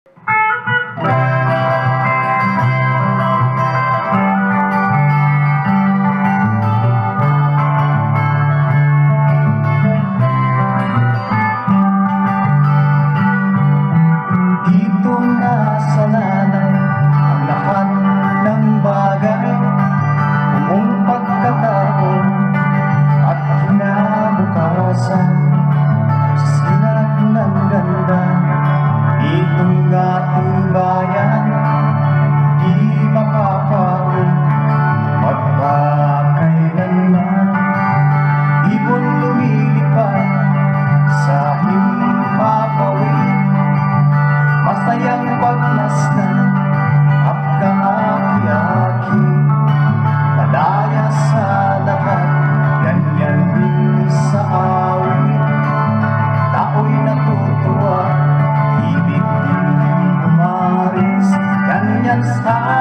Dito na sa nanay ang lahat ng bagay, umong pagkataon at kinabukasan. Sa sinag ng ganda ditong ating bayan, di mapapauwi magpakailanman. Ibon lumilipad sa himpapawid, masayang pagmasdan at kaaki-aki. Malaya sa lahat, ganyan din sa awit. Tao'y natutuwa, ibig din umaris, ganyan sa